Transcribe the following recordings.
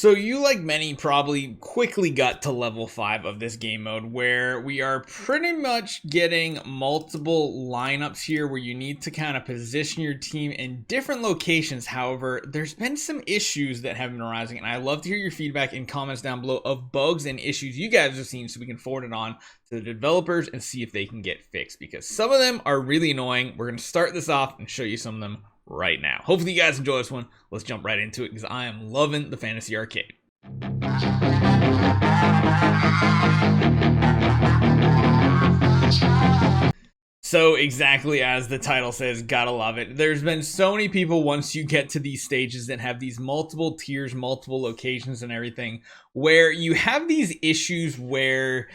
So you, like many, probably quickly got to level 5 of this game mode, where we are pretty much getting multiple lineups here where you need to kind of position your team in different locations. However, there's been some issues that have been arising, and I'd love to hear your feedback in comments down below of bugs and issues you guys have seen so we can forward it on to the developers and see if they can get fixed, because some of them are really annoying. We're going to start this off and show you some of them right now. Hopefully you guys enjoy this one. Let's jump right into it because I am loving the Fantasy Arcade. So exactly as the title says, gotta love it. There's been so many people once you get to these stages that have these multiple tiers, multiple locations and everything, where you have these issues where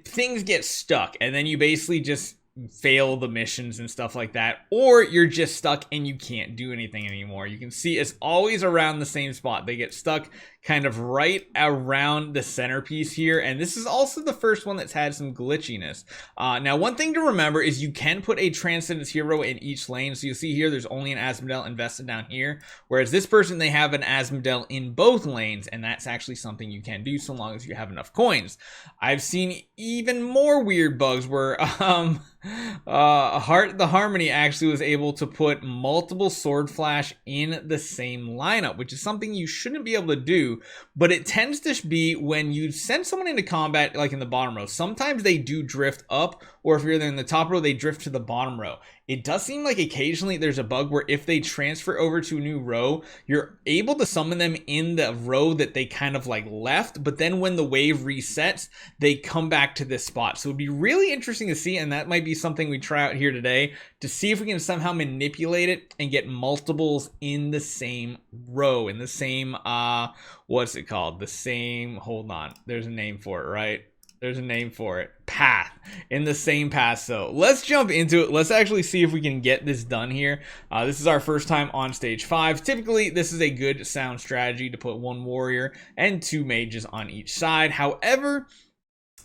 things get stuck and then you basically just fail the missions and stuff like that, or you're just stuck and you can't do anything anymore. You can see it's always around the same spot. They get stuck kind of right around the centerpiece here, and this is also the first one that's had some glitchiness. Now, one thing to remember is you can put a transcendence hero in each lane. So you'll see here there's only an Asmodel invested down here, whereas this person, they have an Asmodel in both lanes, and that's actually something you can do so long as you have enough coins. I've seen even more weird bugs where Heart the Harmony actually was able to put multiple Sword Flash in the same lineup, which is something you shouldn't be able to do, but it tends to be when you send someone into combat, like in the bottom row. Sometimes they do drift up, or if you're in the top row, they drift to the bottom row. It does seem like occasionally there's a bug where if they transfer over to a new row, you're able to summon them in the row that they kind of like left, but then when the wave resets, they come back to this spot. So it'd be really interesting to see, and that might be something we try out here today to see if we can somehow manipulate it and get multiples in the same row, in the same, what's it called? The same, hold on, there's a name for it, right? There's a name for it. Path. In the same path. So let's jump into it. Let's actually see if we can get this done here. This is our first time on stage 5. Typically, this is a good sound strategy to put 1 warrior and 2 mages on each side. However,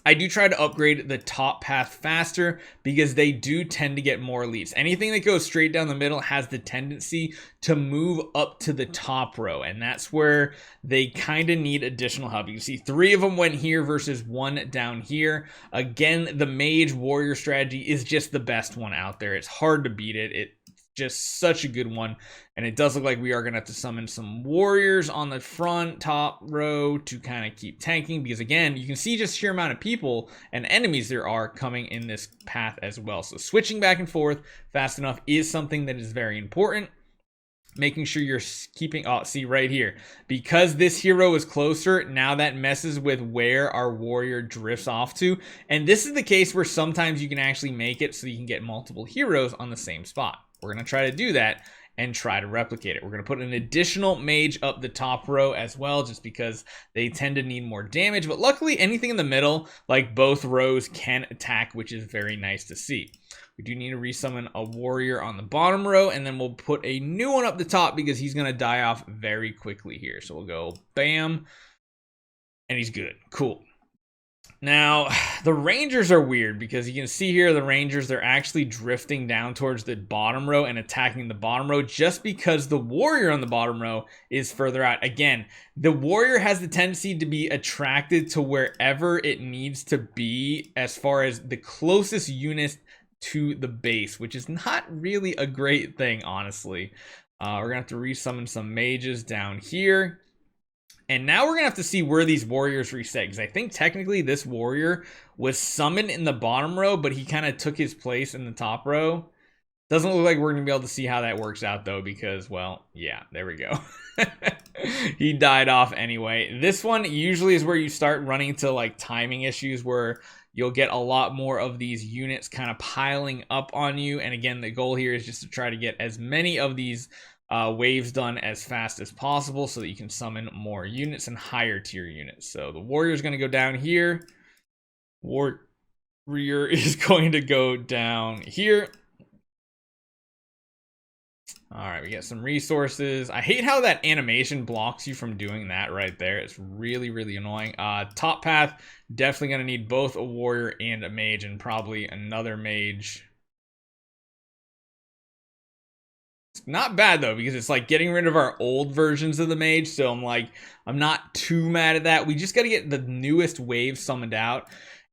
I do try to upgrade the top path faster because they do tend to get more leaps. Anything that goes straight down the middle has the tendency to move up to the top row, and that's where they kind of need additional help. You can see 3 of them went here versus 1 down here. Again, the mage warrior strategy is just the best one out there. It's hard to beat it. It's just such a good one, and it does look like we are going to have to summon some warriors on the front top row to kind of keep tanking, because again, you can see just sheer amount of people and enemies there are coming in this path as well. So switching back and forth fast enough is something that is very important. Making sure you're keeping, oh, see right here, because this hero is closer, now that messes with where our warrior drifts off to. And this is the case where sometimes you can actually make it so you can get multiple heroes on the same spot. We're going to try to do that and try to replicate it. We're going to put an additional mage up the top row as well, just because they tend to need more damage. But luckily, anything in the middle, like both rows, can attack, which is very nice to see. We do need to resummon a warrior on the bottom row, and then we'll put a new one up the top because he's going to die off very quickly here. So we'll go bam, and he's good. Cool. Now, the Rangers are weird because you can see here the Rangers, they're actually drifting down towards the bottom row and attacking the bottom row just because the warrior on the bottom row is further out. Again, the warrior has the tendency to be attracted to wherever it needs to be as far as the closest unit to the base, which is not really a great thing, honestly. We're going to have to resummon some mages down here. And now we're going to have to see where these warriors reset, because I think technically this warrior was summoned in the bottom row, but he kind of took his place in the top row. Doesn't look like we're going to be able to see how that works out, though, because, well, yeah, there we go. He died off anyway. This one usually is where you start running into, like, timing issues where you'll get a lot more of these units kind of piling up on you. And again, the goal here is just to try to get as many of these waves done as fast as possible so that you can summon more units and higher tier units. So the warrior is going to go down here. Warrior is going to go down here. All right, we get some resources. I hate how that animation blocks you from doing that right there. It's really, really annoying. Top path, definitely going to need both a warrior and a mage, and probably another mage Not bad though, because it's like getting rid of our old versions of the mage. So I'm not too mad at that. We just got to get the newest wave summoned out,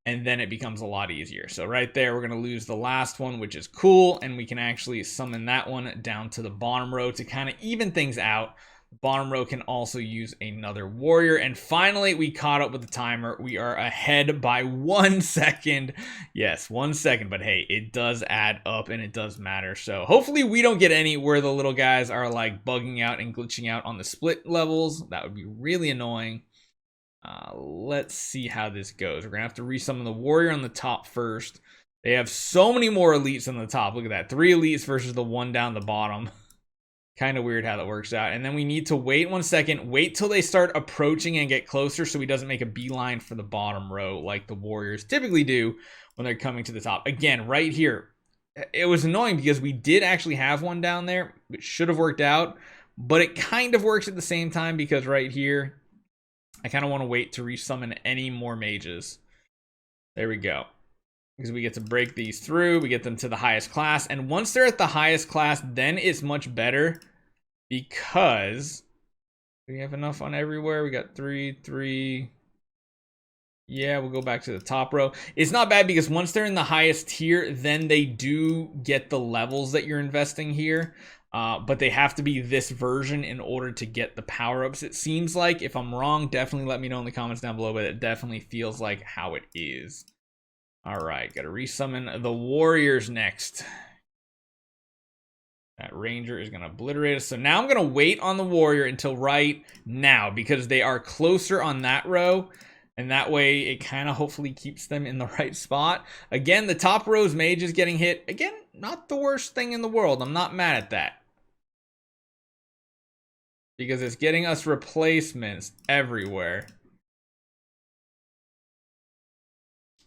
and then it becomes a lot easier. So right there, we're going to lose the last one, which is cool. And we can actually summon that one down to the bottom row to kind of even things out. Bottom row can also use another warrior. And finally, we caught up with the timer. We are ahead by 1 second. Yes, 1 second. But hey, it does add up and it does matter. So hopefully we don't get any where the little guys are like bugging out and glitching out on the split levels. That would be really annoying. Let's see how this goes. We're going to have to resummon the warrior on the top first. They have so many more elites on the top. Look at that. 3 elites versus the 1 down the bottom. Kind of weird how that works out. And then we need to wait 1 second, wait till they start approaching and get closer so he doesn't make a beeline for the bottom row like the warriors typically do when they're coming to the top. Again, right here, it was annoying because we did actually have one down there. It should have worked out, but it kind of works at the same time because right here, I kind of want to wait to resummon any more mages. There we go. Because we get to break these through, we get them to the highest class, and once they're at the highest class, then it's much better because we have enough on everywhere. We got 3. Yeah, we'll go back to the top row. It's not bad because once they're in the highest tier, then they do get the levels that you're investing here. But they have to be this version in order to get the power-ups, it seems like. If I'm wrong, definitely let me know in the comments down below, but it definitely feels like how it is. All right, got to resummon the warriors next. That ranger is going to obliterate us. So now I'm going to wait on the warrior until right now because they are closer on that row. And that way it kind of hopefully keeps them in the right spot. Again, the top row's mage is getting hit. Again, not the worst thing in the world. I'm not mad at that. Because it's getting us replacements everywhere.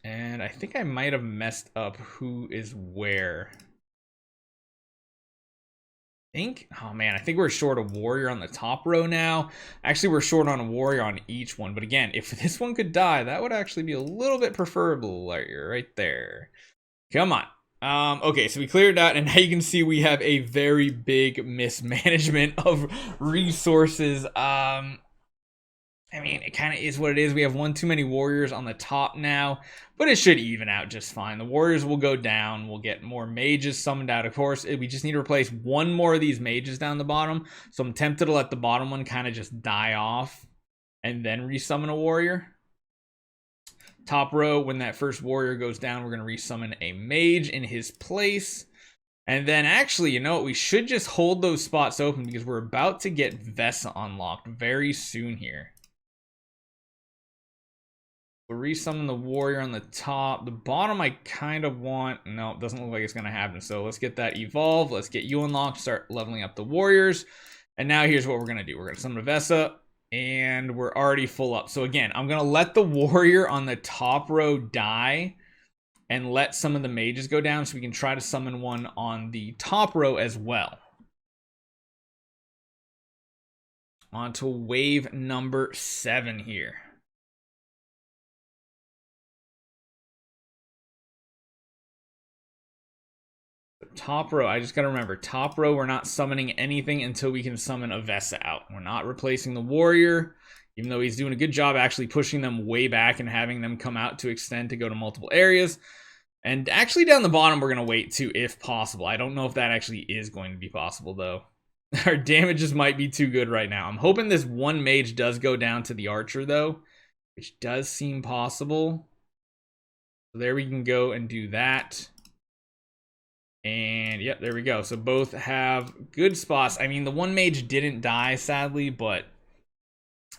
And I think I might have messed up who is where. Oh man, I think we're short a warrior on the top row now. Actually, we're short on a warrior on each one. But again, if this one could die, that would actually be a little bit preferable right there. Come on. Okay, so we cleared out, and now you can see we have a very big mismanagement of resources. I mean, it kind of is what it is. We have one too many warriors on the top now, but it should even out just fine. The warriors will go down. We'll get more mages summoned out. Of course, we just need to replace one more of these mages down the bottom. So I'm tempted to let the bottom one kind of just die off and then resummon a warrior. Top row, when that first warrior goes down, we're going to resummon a mage in his place. And then actually, you know what? We should just hold those spots open because we're about to get Vesa unlocked very soon here. We'll resummon the warrior on the top. The bottom I kind of want... No, it doesn't look like it's going to happen. So let's get that evolved. Let's get you unlocked. Start leveling up the warriors. And now here's what we're going to do. We're going to summon a Vesa. And we're already full up. So again, I'm going to let the warrior on the top row die. And let some of the mages go down so we can try to summon one on the top row as well. On to wave number 7 here. Top row, I just gotta remember, top row, we're not summoning anything until we can summon a Vesa out. We're not replacing the warrior, even though he's doing a good job actually pushing them way back and having them come out to extend to go to multiple areas. And actually down the bottom, we're gonna wait too, if possible. I don't know if that actually is going to be possible though. Our damages might be too good right now. I'm hoping this one mage does go down to the archer though, which does seem possible. So there we can go and do that. And yep, there we go. So both have good spots. I mean, the one mage didn't die, sadly, but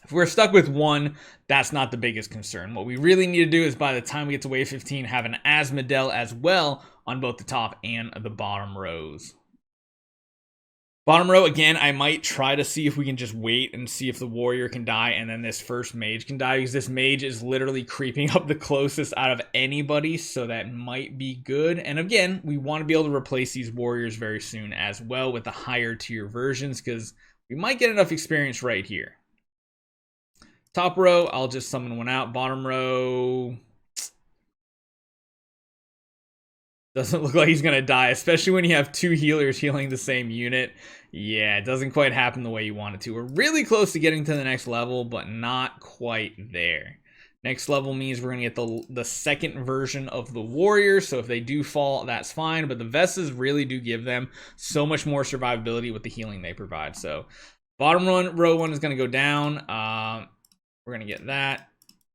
if we're stuck with one, that's not the biggest concern. What we really need to do is by the time we get to wave 15, have an Asmodel as well on both the top and the bottom rows. Bottom row, again, I might try to see if we can just wait and see if the warrior can die and then this first mage can die, because this mage is literally creeping up the closest out of anybody, so that might be good. And again, we want to be able to replace these warriors very soon as well with the higher tier versions, because we might get enough experience right here. Top row, I'll just summon one out. Bottom row... Doesn't look like he's gonna die, especially when you have 2 healers healing the same unit. Yeah, it doesn't quite happen the way you want it to. We're really close to getting to the next level, but not quite there. Next level means we're gonna get the second version of the warrior, so if they do fall, that's fine, but the Vestas really do give them so much more survivability with the healing they provide. So bottom row one is gonna go down. We're gonna get that.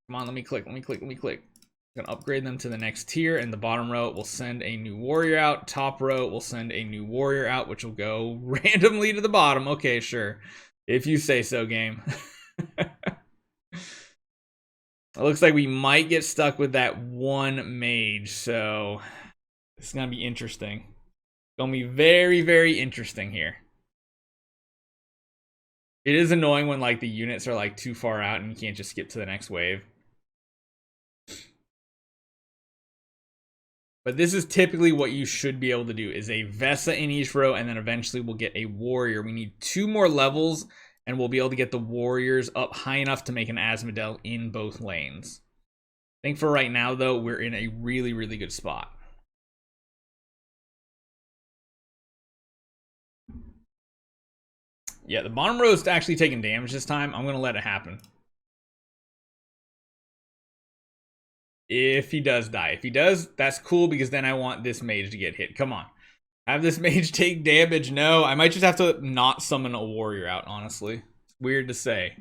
Come on, let me click. I'm gonna upgrade them to the next tier, and the bottom row will send a new warrior out. Top row will send a new warrior out, which will go randomly to the bottom. Okay, sure. If you say so, game. It looks like we might get stuck with that one mage, so it's gonna be interesting. It's gonna be very, very interesting here. It is annoying when like the units are like too far out and you can't just skip to the next wave. But this is typically what you should be able to do, is a Vesa in each row, and then eventually we'll get a warrior. We need 2 more levels, and we'll be able to get the warriors up high enough to make an Asmodel in both lanes. I think for right now, though, we're in a really, really good spot. Yeah, the bottom row is actually taking damage this time. I'm going to let it happen. If he does die. If he does, that's cool, because then I want this mage to get hit. Come on. Have this mage take damage? No, I might just have to not summon a warrior out, honestly. It's weird to say.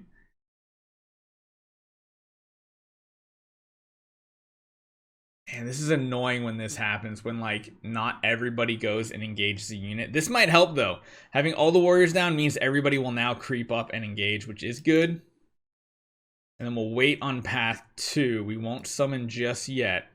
Man, this is annoying when this happens, when like not everybody goes and engages a unit. This might help though. Having all the warriors down means everybody will now creep up and engage, which is good. And then we'll wait on path 2. We won't summon just yet.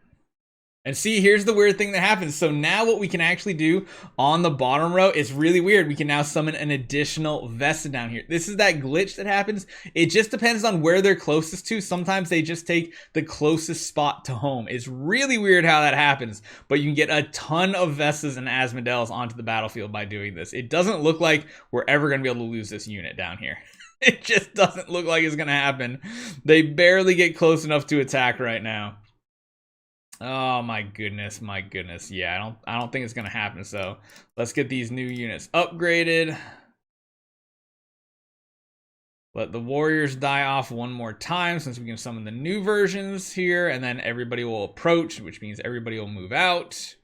And see, here's the weird thing that happens. So now what we can actually do on the bottom row is really weird. We can now summon an additional Vesta down here. This is that glitch that happens. It just depends on where they're closest to. Sometimes they just take the closest spot to home. It's really weird how that happens. But you can get a ton of Vestas and Asmodels onto the battlefield by doing this. It doesn't look like we're ever going to be able to lose this unit down here. It just doesn't look like it's going to happen. They barely get close enough to attack right now. Oh my goodness, my goodness. Yeah, I don't think it's gonna happen. So let's get these new units upgraded. Let the warriors die off one more time, since we can summon the new versions here, and then everybody will approach, which means everybody will move out.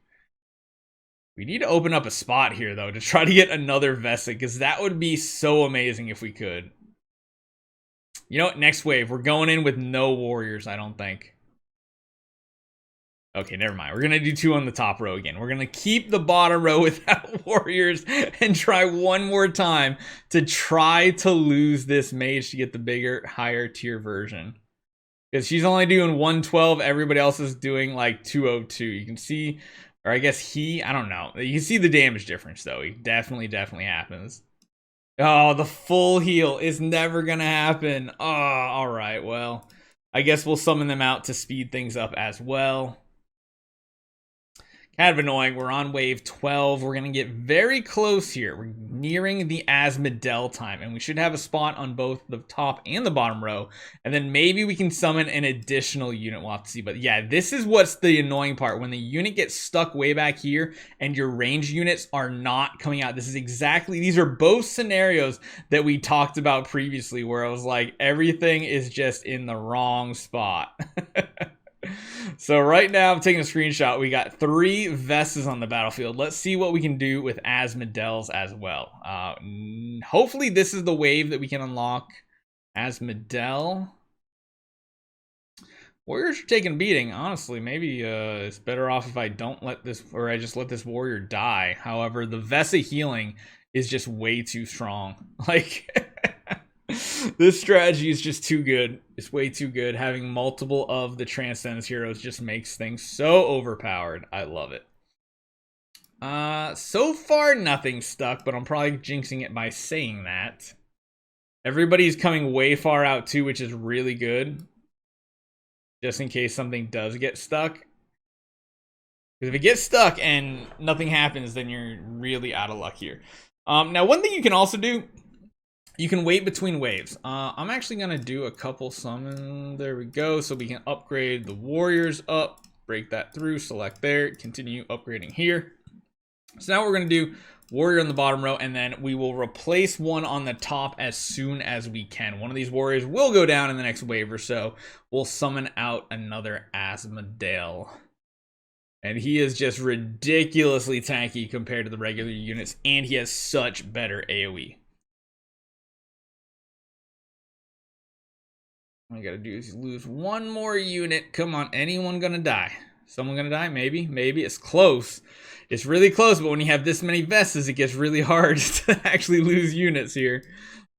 We need to open up a spot here though to try to get another Vesa, because that would be so amazing if we could. You know what? Next wave, we're going in with no warriors, I don't think. Okay, never mind. We're going to do 2 on the top row again. We're going to keep the bottom row without warriors and try one more time to try to lose this mage to get the bigger, higher tier version. Because she's only doing 112. Everybody else is doing like 202. You can see, or I guess I don't know. You can see the damage difference though. It definitely happens. Oh, the full heal is never going to happen. Oh, all right. Well, I guess we'll summon them out to speed things up as well. Kind of annoying. We're on wave 12. We're going to get very close here. We're nearing the Asmodel time, and we should have a spot on both the top and the bottom row. And then maybe we can summon an additional unit. We'll have to see. But yeah, this is what's the annoying part. When the unit gets stuck way back here and your range units are not coming out. This is exactly, these are both scenarios that we talked about previously, where I was like, everything is just in the wrong spot. So right now I'm taking a screenshot. We got 3 Vestas on the battlefield. Let's see what we can do with Asmodels as well. Hopefully this is the wave that we can unlock Asmodel. Warriors are taking a beating. Honestly, maybe it's better off if I don't let this, or I just let this warrior die. However, the Vesa healing is just way too strong. Like... This strategy is just too good. It's way too good. Having multiple of the transcendence heroes just makes things so overpowered. I love it. So far nothing's stuck, but I'm probably jinxing it by saying that. Everybody's coming way far out too, which is really good. Just in case something does get stuck. Because if it gets stuck and nothing happens, then you're really out of luck here. Now, one thing you can also do, you can wait between waves. I'm actually going to do a couple summon. There we go. So we can upgrade the warriors up. break that through, select there, continue upgrading here. So now what we're going to do, warrior on the bottom row, and then we will replace one on the top as soon as we can. One of these warriors will go down in the next wave or so. We'll summon out another Asmodale. And he is just ridiculously tanky compared to the regular units, and he has such better AoE. All you gotta do is lose one more unit. Come on, anyone gonna die? Someone gonna die? Maybe, maybe. It's close. It's really close, but when you have this many Vestas, it gets really hard to actually lose units here.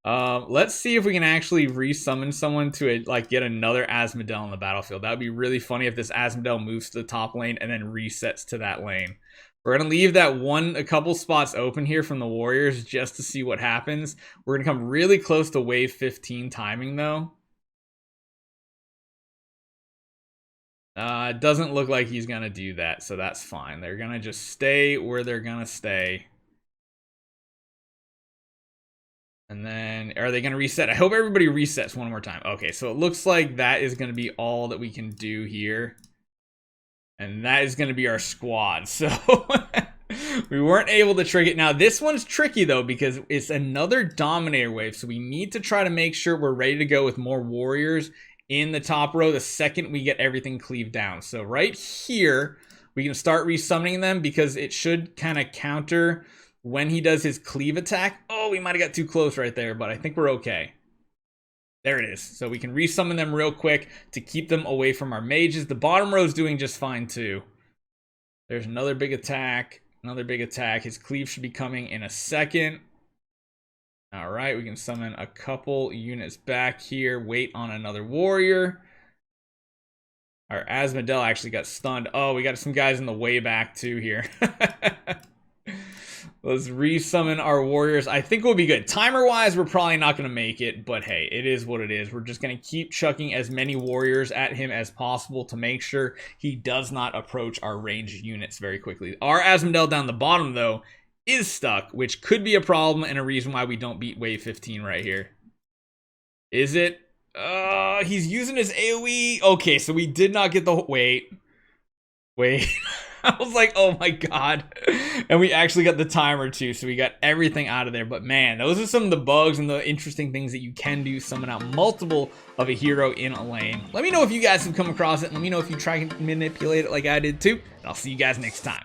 Let's see if we can actually resummon someone to get another Asmodale on the battlefield. That would be really funny if this Asmodale moves to the top lane and then resets to that lane. We're gonna leave that a couple spots open here from the warriors just to see what happens. We're gonna come really close to wave 15 timing though. It doesn't look like he's gonna do that, so that's fine. They're gonna just stay where they're gonna stay. And then, are they going to reset? I hope everybody resets one more time. Okay, so it looks like that is going to be all that we can do here. And that is going to be our squad. So, we weren't able to trick it. Now, this one's tricky, though, because it's another Dominator wave. So, we need to try to make sure we're ready to go with more warriors in the top row the second we get everything cleaved down. So, right here, we can start resummoning them because it should kind of counter when he does his cleave attack. Oh, we might have got too close right there, but I think we're okay. There it is. So we can resummon them real quick to keep them away from our mages. The bottom row is doing just fine too. There's another big attack. Another big attack. His cleave should be coming in a second. All right, we can summon a couple units back here. Wait on another warrior. Our Asmodale actually got stunned. Oh, we got some guys in the way back too here. Let's resummon our warriors. I think we'll be good. Timer-wise, we're probably not going to make it, but hey, it is what it is. We're just going to keep chucking as many warriors at him as possible to make sure he does not approach our ranged units very quickly. Our Asmodale down the bottom, though, is stuck, which could be a problem and a reason why we don't beat wave 15 right here. Is it? He's using his AoE. Okay, so we did not get the... Wait. I was like, oh my god. And we actually got the timer too, so we got everything out of there. But man, those are some of the bugs and the interesting things that you can do, summon out multiple of a hero in a lane. Let me know if you guys have come across it. Let me know if you try to manipulate it like I did too. And I'll see you guys next time.